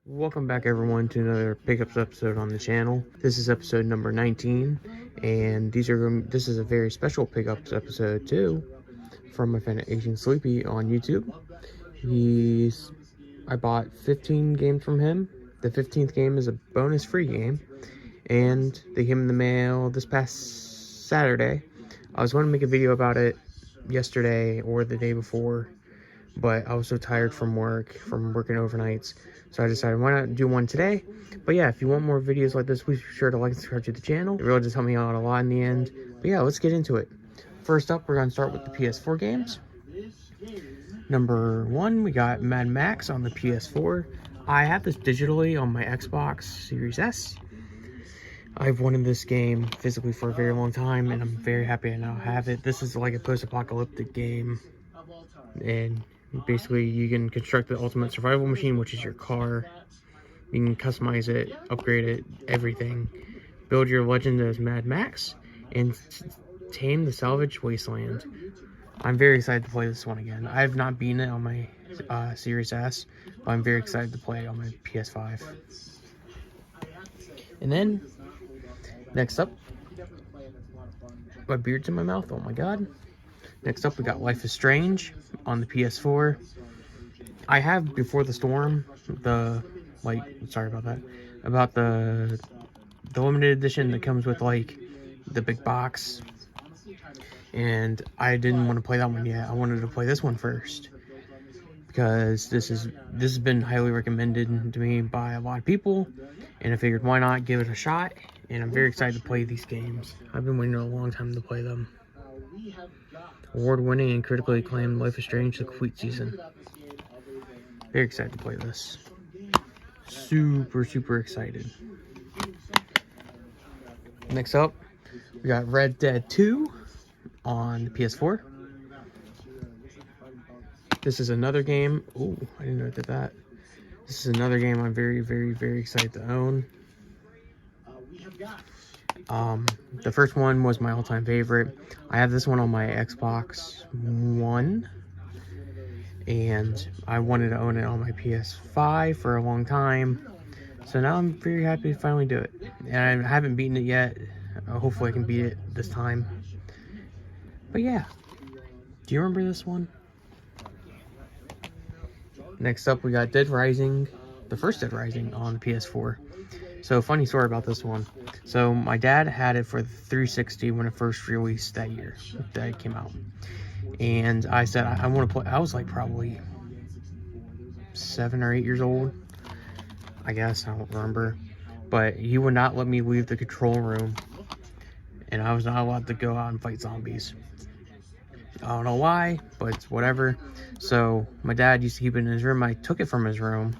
Welcome back everyone to another pickups episode on the channel. This is episode number 19, and this is a very special pickups episode too from my friend Agent Sleepy on YouTube. I bought 15 games from him. The 15th game is a bonus free game, and they came in the mail this past Saturday. I was going to make a video about it yesterday or the day before, but I was so tired from working overnights, so I decided why not do one today. But yeah, if you want more videos like this, please be sure to like and subscribe to the channel. It really does help me out a lot in the end. But yeah, let's get into it. First up, we're going to start with the PS4 games. Number 1, we got Mad Max on the PS4. I have this digitally on my Xbox Series S. I've wanted this game physically for a very long time, and I'm very happy I now have it. This is like a post-apocalyptic game, and basically you can construct the ultimate survival machine, which is your car. You can customize it, upgrade it, everything. Build your legend as Mad Max, and tame the salvage wasteland. I'm very excited to play this one again. I have not beaten it on my Series S, but I'm very excited to play it on my PS5. And then, next up, my beard's in my mouth, oh my god. Next up, we got Life is Strange on the PS4. I have Before the Storm, the limited edition that comes with like the big box, and I didn't want to play that one yet. I wanted to play this one first because this has been highly recommended to me by a lot of people, and I figured why not give it a shot. And I'm very excited to play these games. I've been waiting a long time to play them. Award-winning and critically acclaimed Life is Strange: The Complete Season. Very excited to play this. Super excited. Next up, we got Red Dead 2 on the PS4. This is another game. Oh, I didn't know it did that. This is another game I'm very excited to own. The first one was my all-time favorite. I have this one on my Xbox One, and I wanted to own it on my PS5 for a long time. So now I'm very happy to finally do it. And I haven't beaten it yet. Hopefully I can beat it this time. But yeah. Do you remember this one? Next up, we got Dead Rising. The first Dead Rising on the PS4. So, funny story about this one. So, my dad had it for the 360 when it first released that year that it came out. And I said, I want to play. I was like probably 7 or 8 years old. I guess, I don't remember. But he would not let me leave the control room. And I was not allowed to go out and fight zombies. I don't know why, but it's whatever. So, my dad used to keep it in his room. I took it from his room,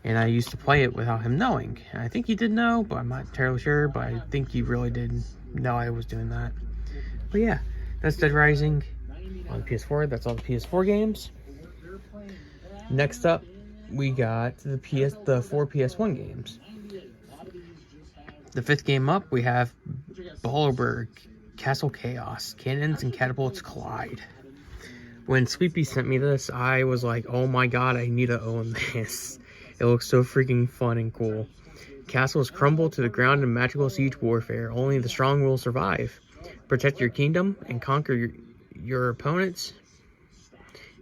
and I used to play it without him knowing. And I think he did know, but I'm not entirely sure. But I think he really did know I was doing that. But yeah, that's Dead Rising on the PS4. That's all the PS4 games. Next up, we got the 4 PS1 games. The 5th game up, we have Ballerberg Castle Chaos. Cannons and catapults collide. When Sleepy sent me this, I was like, oh my god, I need to own this. It looks so freaking fun and cool. Castles crumble to the ground in magical siege warfare. Only the strong will survive. Protect your kingdom and conquer your opponents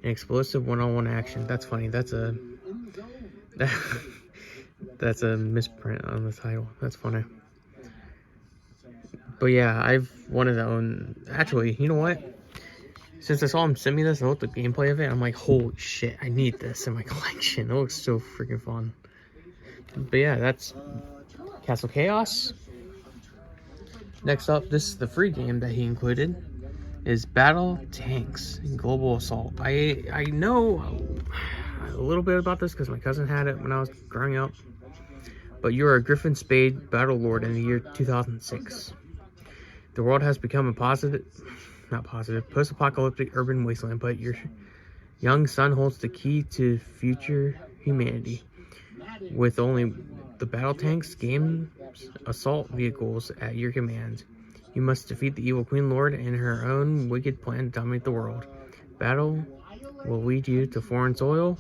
in explosive one-on-one action. That's funny. That's a misprint on the title. That's funny. But yeah, I've wanted to own... Actually, you know what? Since I saw him send me this, I looked at the gameplay of it, I'm like, holy shit, I need this in my collection. It looks so freaking fun. But yeah, that's Castle Chaos. Next up, this is the free game that he included, is Battle Tanks and Global Assault. I know a little bit about this because my cousin had it when I was growing up. But you're a Griffin Spade Battle Lord in the year 2006. The world has become a post-apocalyptic urban wasteland, but your young son holds the key to future humanity. With only the battle tanks, games, assault vehicles at your command, you must defeat the evil Queen Lord and her own wicked plan to dominate the world. Battle will lead you to foreign soil,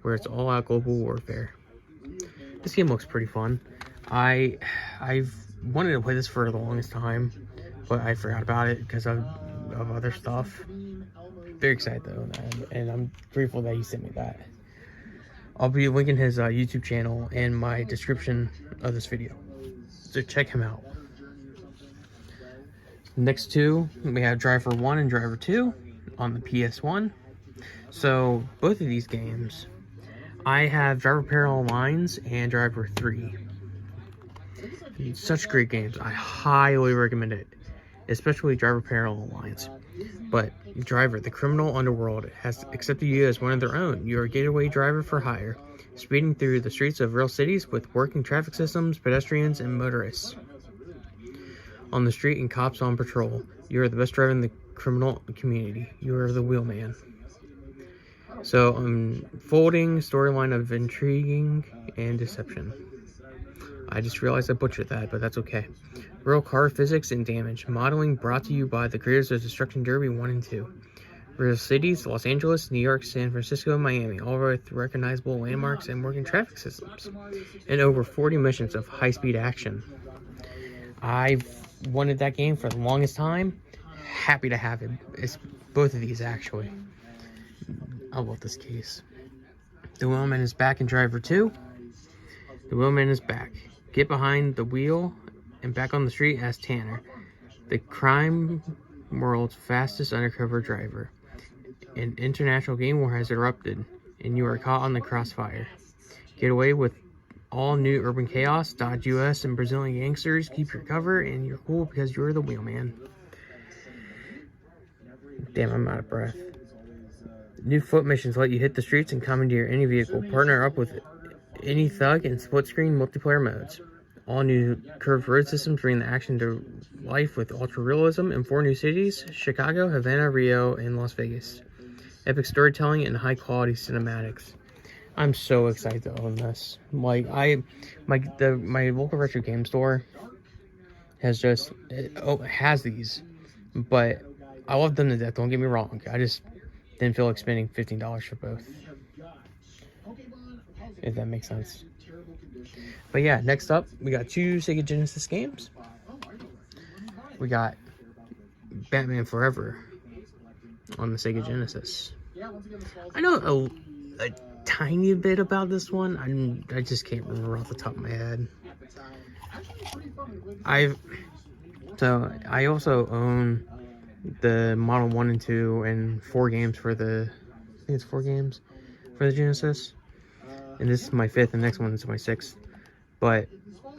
where it's all-out global warfare. this game looks pretty fun. I've wanted to play this for the longest time, but I forgot about it because of other stuff. Very excited though, and I'm grateful that he sent me that. I'll be linking his YouTube channel in my description of this video, so check him out. Next two, we have Driver 1 and Driver 2 on the PS1. So both of these games, I have Driver Parallel Lines and Driver 3. Such great games. I highly recommend it, especially Driver Parallel Lines. But Driver, the criminal underworld, has accepted you as one of their own. You are a getaway driver for hire, speeding through the streets of real cities with working traffic systems, pedestrians, and motorists on the street and cops on patrol. You are the best driver in the criminal community. You are the wheelman. So, unfolding storyline of intriguing and deception. I just realized I butchered that, but that's okay. Real car physics and damage. Modeling brought to you by the creators of Destruction Derby 1 and 2. Real cities, Los Angeles, New York, San Francisco, and Miami, all with recognizable landmarks and working traffic systems. And over 40 missions of high-speed action. I've wanted that game for the longest time. Happy to have it. It's both of these, actually. I love this case. The wheelman is back in Driver 2. The wheelman is back. Get behind the wheel and back on the street as Tanner, the crime world's fastest undercover driver. An international game war has erupted, and you are caught on the crossfire. Get away with all new urban chaos, dodge US and Brazilian gangsters, keep your cover, and you're cool because you're the wheelman. Damn, I'm out of breath. New foot missions let you hit the streets and commandeer any vehicle. Partner up with any thug in split-screen multiplayer modes. All new curved road systems bring the action to life with ultra-realism in 4 new cities: Chicago, Havana, Rio, and Las Vegas. Epic storytelling and high-quality cinematics. I'm so excited to own this. Like, my local retro game store has has these, but I love them to death. Don't get me wrong. I just didn't feel like spending $15 for both, if that makes sense. But yeah, next up, we got 2 Sega Genesis games. We got Batman Forever on the Sega Genesis. I know a tiny bit about this one. I just can't remember off the top of my head. I also own the Model 1 and 2 and 4 games for the, I think it's 4 games for the Genesis. And this is my 5th, and next one is my 6th. But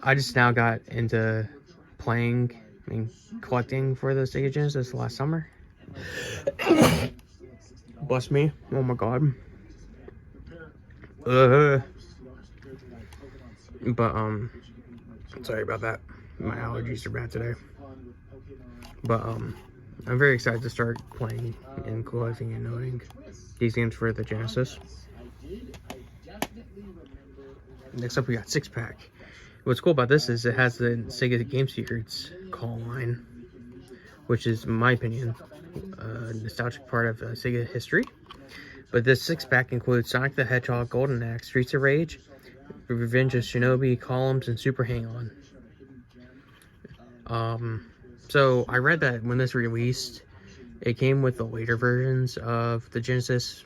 I just now got into playing and collecting for the Sega Genesis last summer. Bless me. Oh my god. But, sorry about that. My allergies are bad today. But, I'm very excited to start playing and collecting and knowing these games for the Genesis. Next up, we got Six Pack. What's cool about this is it has the Sega Game Secrets call line, which is, in my opinion, a nostalgic part of Sega history. But this 6-pack includes Sonic the Hedgehog, Golden Axe, Streets of Rage, Revenge of Shinobi, Columns, and Super Hang-On. So I read that when this released, it came with the later versions of the Genesis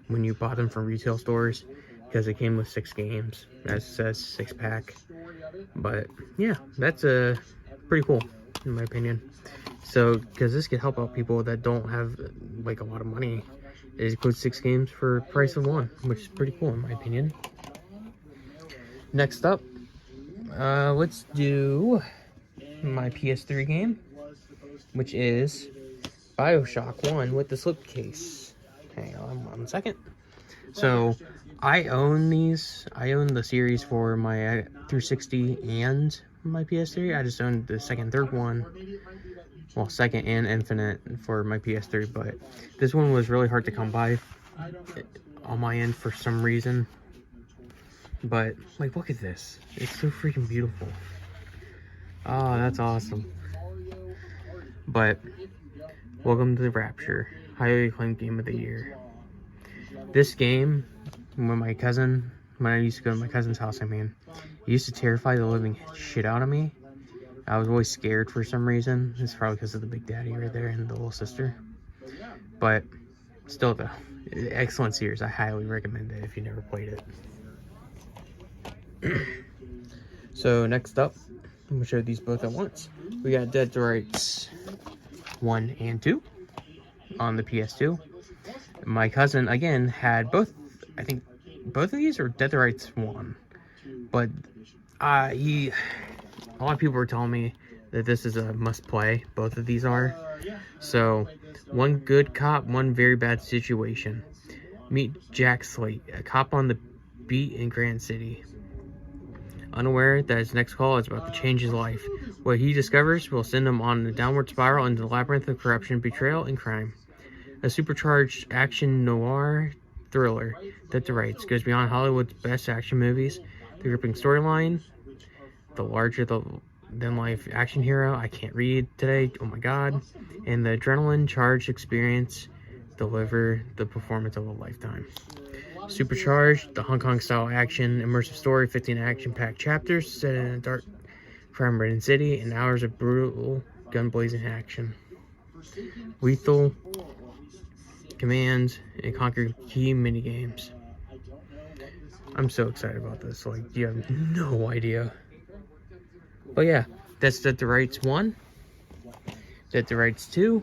when you bought them from retail stores, because it came with 6 games, as it says 6-pack. But yeah, that's pretty cool in my opinion. So, because this could help out people that don't have like a lot of money. It includes 6 games for the price of 1, which is pretty cool in my opinion. Next up, let's do my PS3 game, which is BioShock 1 with the slipcase. Hang on 1 second. So, I own these. I own the series for my 360 and my PS3. I just owned the second, third one. Well, second and Infinite for my PS3, but this one was really hard to come by on my end for some reason. But, like, look at this. It's so freaking beautiful. Oh, that's awesome. But, welcome to the Rapture. Highly acclaimed game of the year. This game, when my cousin when I used to go to my cousin's house, I mean, it used to terrify the living shit out of me. I was always scared for some reason. It's probably because of the big daddy right there and the little sister. But still, though, excellent series. I highly recommend it if you never played it. So next up, I'm gonna show these both at once. We got Dead to Rights 1 and 2 on the PS2. My cousin again had both. I think both of these are Dead to Rights 1, but a lot of people were telling me that this is a must play. Both of these are. So, one good cop, one very bad situation. Meet Jack Slate, a cop on the beat in Grant City. Unaware that his next call is about to change his life. What he discovers will send him on a downward spiral into the labyrinth of corruption, betrayal, and crime. A supercharged action noir thriller, Dead to Rights, goes beyond Hollywood's best action movies. The gripping storyline, the larger-than-life action hero I can't read today, oh my god, and the adrenaline-charged experience deliver the performance of a lifetime. Supercharged, the Hong Kong-style action, immersive story, 15 action-packed chapters set in a dark, crime-ridden city, and hours of brutal, gun-blazing action. Lethal commands and conquer key minigames. I'm so excited about this, like, you have no idea. But yeah, that's Dead to Rights 1. Dead to Rights 2.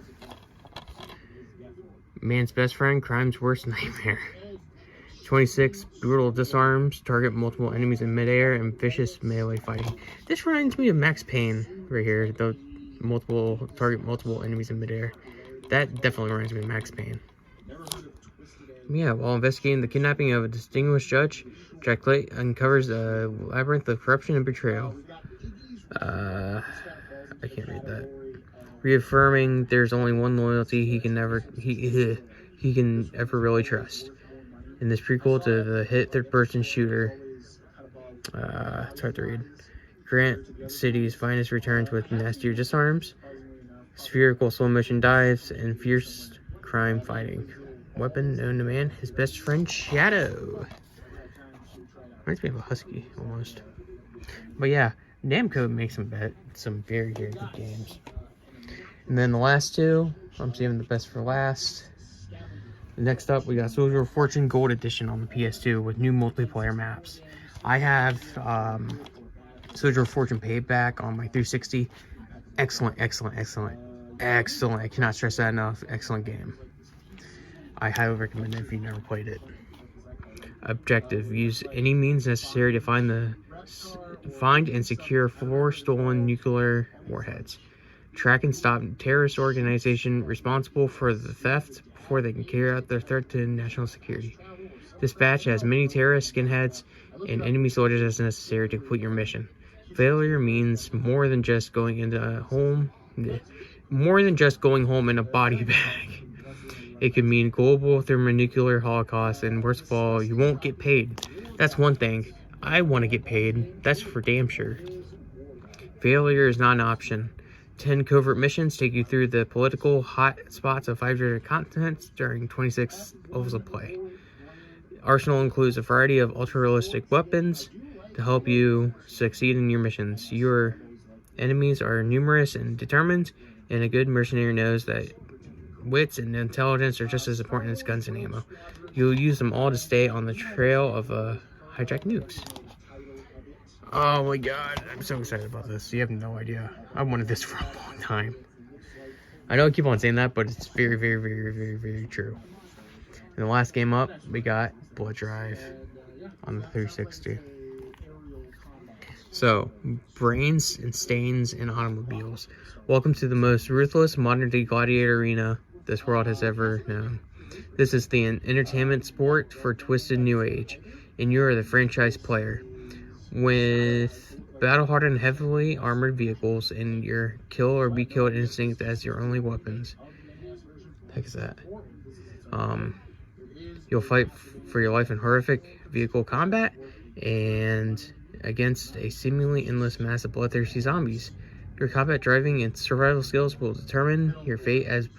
Man's best friend, crime's worst nightmare. 26. Brutal disarms, target multiple enemies in midair, and vicious melee fighting. This reminds me of Max Payne right here. The target multiple enemies in midair. That definitely reminds me of Max Payne. Yeah, while investigating the kidnapping of a distinguished judge, Jack Slate uncovers a labyrinth of corruption and betrayal. I can't read that. Reaffirming there's only one loyalty he can ever really trust. In this prequel to the hit third-person shooter, it's hard to read. Grant City's finest returns with nastier disarms, spherical slow-motion dives, and fierce crime fighting. Weapon known to man, his best friend Shadow. Reminds me of a husky almost. But yeah, Namco makes some very, very good games. And then the last two, I'm saving the best for last. Next up, we got Soldier of Fortune Gold Edition on the PS2 with new multiplayer maps. I have Soldier of Fortune Payback on my 360. Excellent. I cannot stress that enough. Excellent game. I highly recommend it if you've never played it. Objective: use any means necessary to find and secure 4 stolen nuclear warheads. Track and stop terrorist organization responsible for the theft before they can carry out their threat to national security. Dispatch as many terrorist skinheads and enemy soldiers as necessary to complete your mission. Failure means more than just going home in a body bag. It could mean global thermonuclear holocaust, and worst of all, you won't get paid. That's one thing. I want to get paid. That's for damn sure. Failure is not an option. 10 covert missions take you through the political hot spots of 5 different continents during 26 levels of play. Arsenal includes a variety of ultra-realistic weapons to help you succeed in your missions. Your enemies are numerous and determined, and a good mercenary knows that wits and intelligence are just as important as guns and ammo. You'll use them all to stay on the trail of hijacked nukes. Oh my god, I'm so excited about this. You have no idea. I wanted this for a long time. I know I keep on saying that, but it's very, very, very, very, very true. And the last game up, we got Blood Drive on the 360. So, brains and stains and automobiles. Welcome to the most ruthless modern-day gladiator arena this world has ever known. This is the entertainment sport for twisted new age, and you are the franchise player. With battle-hardened, heavily armored vehicles and your kill or be killed instinct as your only weapons. The heck is that? You'll fight for your life in horrific vehicle combat and against a seemingly endless mass of bloodthirsty zombies. Your combat driving and survival skills will determine your fate as you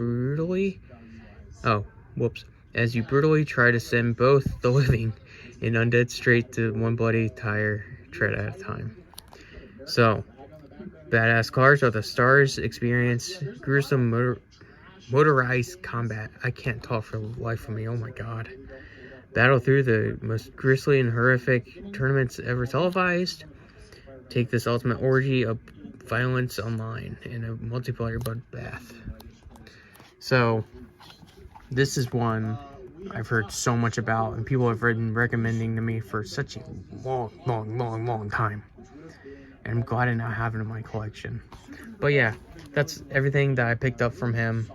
brutally try to send both the living and undead straight to one bloody tire tread at a time. So, badass cars are the stars experience gruesome motorized combat. I can't talk for the life of me. Oh my god. Battle through the most grisly and horrific tournaments ever televised. Take this ultimate orgy of violence online in a multiplayer bloodbath. So, this is one I've heard so much about, and people have been recommending to me for such a long time. And I'm glad I now have it in my collection. But yeah, that's everything that I picked up from him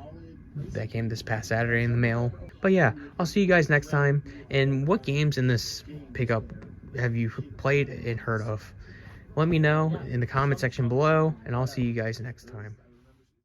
that came this past Saturday in the mail. But yeah, I'll see you guys next time. And what games in this pickup have you played and heard of? Let me know in the comment section below, and I'll see you guys next time.